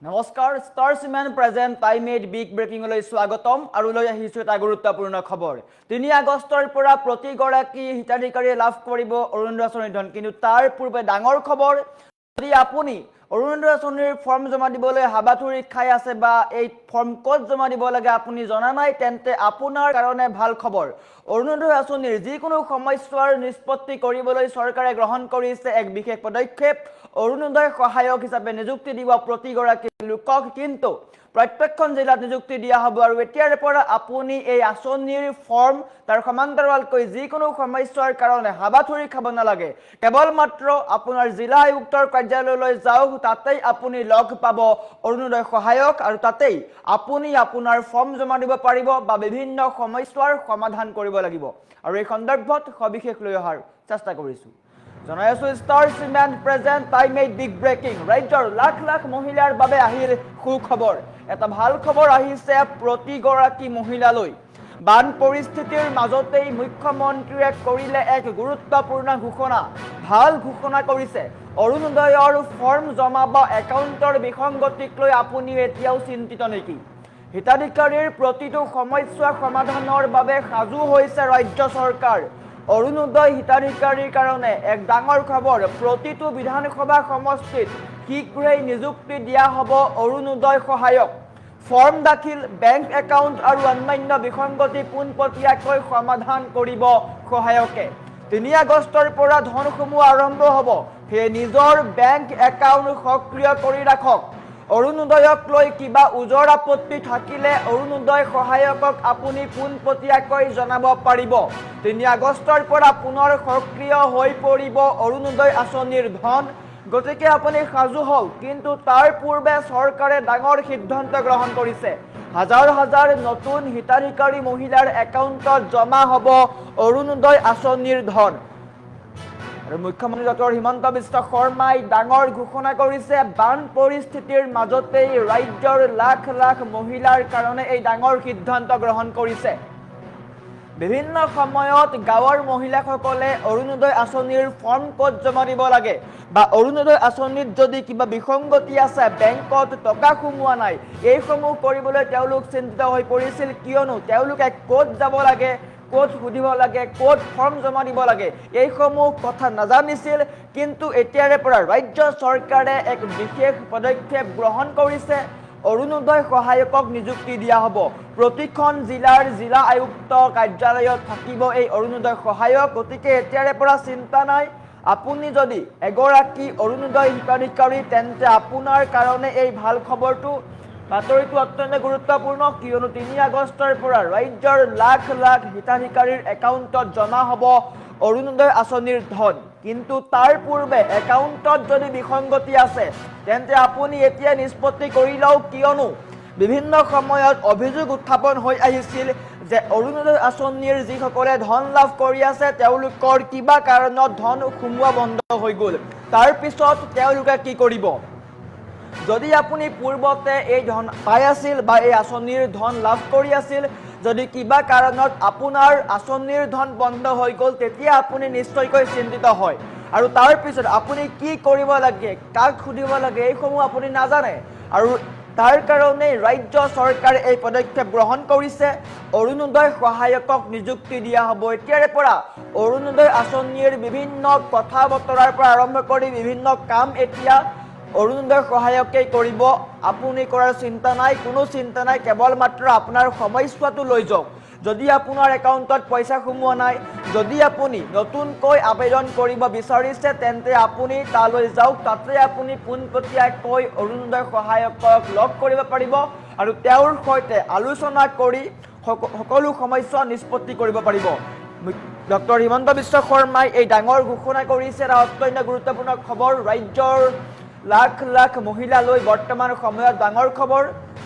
নমস্কাৰ ষ্টাৰছমেন present time eight big ব্ৰেকিংলৈ স্বাগতম আৰু লৈ আহিছোঁ এটা গুৰুত্বপূৰ্ণ খবৰ ৩ আগষ্টৰ পৰা প্ৰতিগৰাকী হিতাধিকাৰীয়ে লাভ কৰিব অৰুণোদয় আঁচনিৰ ধন কিন্তু তাৰ পূৰ্বে ডাঙৰ খবৰ যদি আপুনি অৰুণোদয় আঁচনিৰ ফৰ্ম জমা দিবলৈ হাবাথুৰি খাই আছে বা এই ফৰ্ম ক'ত জমা দিব লাগে আপুনি জনা নাই তেন্তে আপোনাৰ কাৰণে ভাল খবৰ অৰুণোদয় আঁচনিৰ যিকোনো সমস্যাৰ নিষ্পত্তি কৰিবলৈ চৰকাৰে গ্ৰহণ কৰিছে এক বিশেষ পদক্ষেপ অৰুণোদয় সহায়ক হিচাপে নিযুক্তি দিব প্ৰতিগৰাকী লোকক কিন্তু প্ৰত্যেকখন জিলাত নিযুক্তি দিয়া হ'ব আৰু এতিয়াৰ পৰা আপুনি এই আঁচনিৰ ফৰ্ম তাৰ সমান্তৰালকৈ যিকোনো সমস্যাৰ কাৰণে হাবাথুৰি খাব নালাগে কেৱল মাত্ৰ আপোনাৰ জিলা আয়ুক্তৰ কাৰ্যালয়লৈ যাওক তাতেই আপুনি লগ পাব অৰুণোদয় সহায়ক আৰু তাতেই আপুনি আপোনাৰ ফৰ্ম জমা দিব পাৰিব বা বিভিন্ন সমস্যাৰ সমাধান কৰিব লাগিব আৰু এই সন্দৰ্ভত সবিশেষ লৈ অহাৰ চেষ্টা কৰিছোঁ জনাই আছো ষ্টাৰছমেন present time eight big breaking ৰাজ্যৰ লাখ লাখ মহিলাৰ বাবে আহিল সুখবৰ এটা ভাল খবৰ আহিছে প্ৰতিগৰাকী মহিলালৈ বান পৰিস্থিতিৰ মাজতেই মুখ্যমন্ত্ৰীয়ে কৰিলে এক গুৰুত্বপূৰ্ণ ঘোষণা ভাল ঘোষণা কৰিছে অৰুণোদয়ৰ ফৰ্ম জমা বা একাউণ্টৰ বিসংগতিক লৈ আপুনি এতিয়াও চিন্তিত নেকি হিতাধিকাৰীৰ প্ৰতিটো সমস্যা সমাধানৰ বাবে সাজু হৈছে ৰাজ্য চৰকাৰ অৰুণোদয় হিতাধিকাৰীৰ কাৰণে এক ডাঙৰ খবৰ প্ৰতিটো বিধানসভা সমষ্টিত শীঘ্ৰেই নিযুক্তি দিয়া হ'ব অৰুণোদয় সহায়ক ফৰ্ম দাখিল বেংক একাউণ্ট আৰু অন্যান্য বিসংগতি পোনপটীয়াকৈ সমাধান কৰিব সহায়কে ৩ আগষ্টৰ পৰা ধনসমূহ আৰম্ভ হ'ব সেয়ে নিজৰ বেংক একাউণ্ট সক্ৰিয় কৰি ৰাখক অৰুণোদয়ক লৈ কিবা ওজৰ আপত্তি থাকিলে অৰুণোদয় সহায়কক আপুনি পোনপটীয়াকৈ জনাব পাৰিব ৩ আগষ্টৰ পৰা পুনৰ সক্ৰিয় হৈ পৰিব অৰুণোদয় আঁচনিৰ ধন গতিকে আপুনি সাজু হওক কিন্তু তাৰ পূৰ্বে চৰকাৰে ডাঙৰ সিদ্ধান্ত গ্ৰহণ কৰিছে হাজাৰ হাজাৰ নতুন হিতাধিকাৰী মহিলাৰ একাউণ্টত জমা হ'ব অৰুণোদয় আঁচনিৰ ধন আৰু মুখ্যমন্ত্ৰী ডক্টৰ হিমন্ত বিশ্ব শৰ্মাই ডাঙৰ ঘোষণা কৰিছে বান পৰিস্থিতিৰ মাজতেই ৰাজ্যৰ লাখ লাখ মহিলাৰ কাৰণে এই ডাঙৰ সিদ্ধান্ত গ্ৰহণ কৰিছে বিভিন্ন সময়ত গাঁৱৰ মহিলাসকলে অৰুণোদয় আঁচনিৰ ফৰ্ম ক'ত জমা দিব লাগে বা অৰুণোদয় আঁচনিত যদি কিবা বিসংগতি আছে বেংকত টকা সোমোৱা নাই এইসমূহ কৰিবলৈ তেওঁলোক চিন্তিত হৈ পৰিছিল কিয়নো তেওঁলোকে ক'ত যাব লাগে ক'ত সুধিব লাগে ক'ত ফৰ্ম জমা দিব লাগে এইসমূহ কথা নাজানিছিল কিন্তু এতিয়াৰে পৰা ৰাজ্য চৰকাৰে এক বিশেষ পদক্ষেপ গ্ৰহণ কৰিছে অৰুণোদয় সহায়কক নিযুক্তি দিয়া হ'ব প্ৰতিখন জিলাৰ জিলা আয়ুক্ত কাৰ্যালয়ত থাকিব এই অৰুণোদয় সহায়ক গতিকে এতিয়াৰে পৰা চিন্তা নাই আপুনি যদি এগৰাকী অৰুণোদয় হিতাধিকাৰী তেন্তে আপোনাৰ কাৰণে এই ভাল খবৰটো বাতৰিটো অত্যন্ত গুৰুত্বপূৰ্ণ কিয়নো ৩ আগষ্টৰ পৰা ৰাজ্যৰ লাখ লাখ হিতাধিকাৰীৰ একাউণ্টত জমা হ'ব অৰুণোদয় আঁচনিৰ ধন কিন্তু তাৰ পূৰ্বে একাউণ্টত যদি বিসংগতি আছে তেন্তে আপুনি এতিয়া নিষ্পত্তি কৰি লওক কিয়নো বিভিন্ন সময়ত অভিযোগ উত্থাপন হৈ আহিছিল যে অৰুণোদয় আঁচনিৰ যিসকলে ধন লাভ কৰি আছে তেওঁলোকৰ কিবা কাৰণত ধন সোমোৱা বন্ধ হৈ গ'ল তাৰ পিছত তেওঁলোকে কি কৰিব যদি আপুনি পূৰ্বতে এই ধন পাই আছিল বা এই আঁচনিৰ ধন লাভ কৰি আছিল যদি কিবা কাৰণত আপোনাৰ আঁচনিৰ ধন বন্ধ হৈ গ'ল তেতিয়া আপুনি নিশ্চয়কৈ চিন্তিত হয় আৰু তাৰ পিছত আপুনি কি কৰিব লাগে কাক সুধিব লাগে এইসমূহ আপুনি নাজানে আৰু তাৰ কাৰণে ৰাজ্য চৰকাৰে এই পদক্ষেপ গ্ৰহণ কৰিছে অৰুণোদয় সহায়কক নিযুক্তি দিয়া হ'ব এতিয়াৰে পৰা অৰুণোদয় আঁচনিৰ বিভিন্ন কথা বতৰাৰ পৰা আৰম্ভ কৰি বিভিন্ন কাম এতিয়া অৰুণোদয় সহায়কে কৰিব আপুনি কৰাৰ চিন্তা নাই কোনো চিন্তা নাই কেৱল মাত্ৰ আপোনাৰ সমস্যাটো লৈ যাওক যদি আপোনাৰ একাউণ্টত পইচা সোমোৱা নাই যদি আপুনি নতুনকৈ আবেদন কৰিব বিচাৰিছে তেন্তে আপুনি তালৈ যাওক তাতে আপুনি পোনপটীয়াকৈ অৰুণোদয় সহায়কক লগ কৰিব পাৰিব আৰু তেওঁৰ সৈতে আলোচনা কৰি সকলো সমস্যা নিষ্পত্তি কৰিব পাৰিব ডক্টৰ হিমন্ত বিশ্ব শৰ্মাই এই ডাঙৰ ঘোষণা কৰিছে এটা অত্যন্ত গুৰুত্বপূৰ্ণ খবৰ ৰাজ্যৰ লাখ লাখ মহিলালৈ বৰ্তমান সময়ত ডাঙৰ খবৰ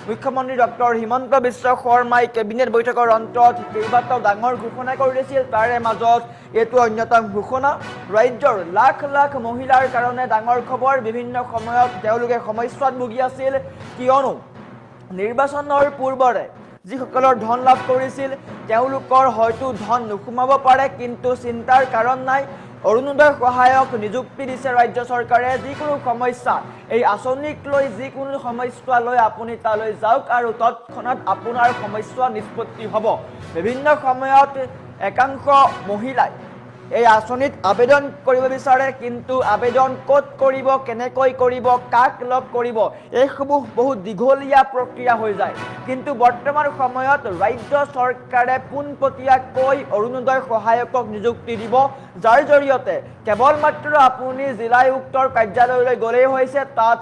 মুখ্যমন্ত্ৰী ডক্টৰ হিমন্ত বিশ্ব শৰ্মাই কেবিনেট বৈঠকৰ অন্তত কেইবাটাও ডাঙৰ ঘোষণা কৰিছিল তাৰে মাজত এইটো অন্যতম ঘোষণা ৰাজ্যৰ লাখ লাখ মহিলাৰ কাৰণে ডাঙৰ খবৰ বিভিন্ন সময়ত তেওঁলোকে সমস্যাত ভুগি আছিল কিয়নো নিৰ্বাচনৰ পূৰ্বৰে যিসকলৰ ধন লাভ কৰিছিল তেওঁলোকৰ হয়তো ধন নুসুমাব পাৰে কিন্তু চিন্তাৰ কাৰণ নাই অৰুণোদয় সহায়ক নিযুক্তি দিছে ৰাজ্য চৰকাৰে। যিকোনো সমস্যা এই আঁচনিক লৈ যিকোনো সমস্যা লৈ আপুনি তালৈ যাওক আৰু তৎক্ষণাত আপোনাৰ সমস্যা নিষ্পত্তি হ'ব। বিভিন্ন সময়ত একাংশ মহিলাই এই আঁচনিত আবেদন কৰিব বিচাৰে, কিন্তু আবেদন ক'ত কৰিব, কেনেকৈ কৰিব, কাক লগ কৰিব, এইসমূহ বহুত দীঘলীয়া প্ৰক্ৰিয়া হৈ যায়। কিন্তু বৰ্তমান সময়ত ৰাজ্য চৰকাৰে পোনপটীয়াকৈ অৰুণোদয় সহায়কক নিযুক্তি দিব, যাৰ জৰিয়তে কেৱল মাত্ৰ আপুনি জিলা আয়ুক্তৰ কাৰ্যালয়লৈ গ'লেই হৈছে, তাত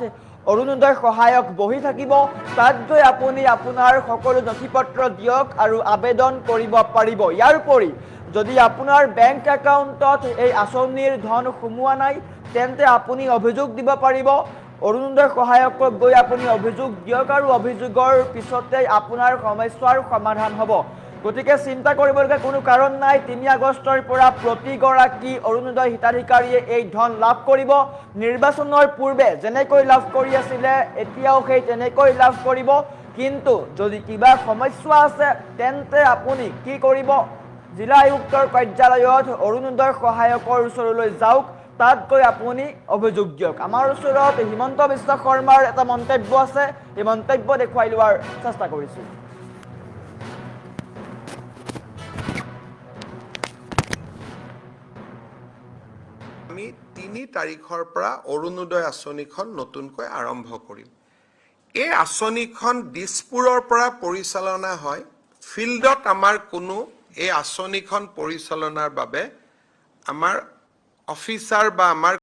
অৰুণোদয় সহায়ক বহি থাকিব, তাত গৈ আপুনি আপোনাৰ সকলো নথিপত্ৰ দিয়ক আৰু আবেদন কৰিব পাৰিব। ইয়াৰ উপৰি যদি আপোনাৰ বেংক একাউণ্টত এই আঁচনিৰ ধন সোমোৱা নাই, তেন্তে আপুনি অভিযোগ দিব পাৰিব। অৰুণোদয় সহায়কক গৈ আপুনি অভিযোগ দিয়ক আৰু অভিযোগৰ পিছতে আপোনাৰ সমস্যাৰ সমাধান হ'ব। গতিকে চিন্তা কৰিবলগীয়া কোনো কাৰণ নাই। ৩ আগষ্টৰ পৰা প্ৰতিগৰাকী অৰুণোদয় হিতাধিকাৰীয়ে এই ধন লাভ কৰিব। নিৰ্বাচনৰ পূৰ্বে যেনেকৈ লাভ কৰি আছিলে, এতিয়াও সেই তেনেকৈ লাভ কৰিব। কিন্তু যদি কিবা সমস্যা আছে, তেন্তে আপুনি কি কৰিব? জিলা আয়ুক্তৰ কাৰ্যালয়ত অৰুণোদয় সহায়কৰ ওচৰলৈ যাওক, তাত গৈ আপুনি অভিযোগ দিয়ক। আমাৰ ওচৰত হিমন্ত বিশ্ব শৰ্মাৰ এটা মন্তব্য আছে, এই মন্তব্য দেখুৱাই লোৱাৰ চেষ্টা কৰিছোঁ। আমি ৩ তাৰিখৰ পৰা অৰুণোদয় আঁচনিখন নতুনকৈ আৰম্ভ কৰিম। এই আঁচনিখন দিছপুৰৰ পৰা পৰিচালনা হয়। ফিল্ডত আমাৰ কোনো এই আঁচনিখন পৰিচালনাৰ বাবে আমাৰ অফিচাৰ বা আমাৰ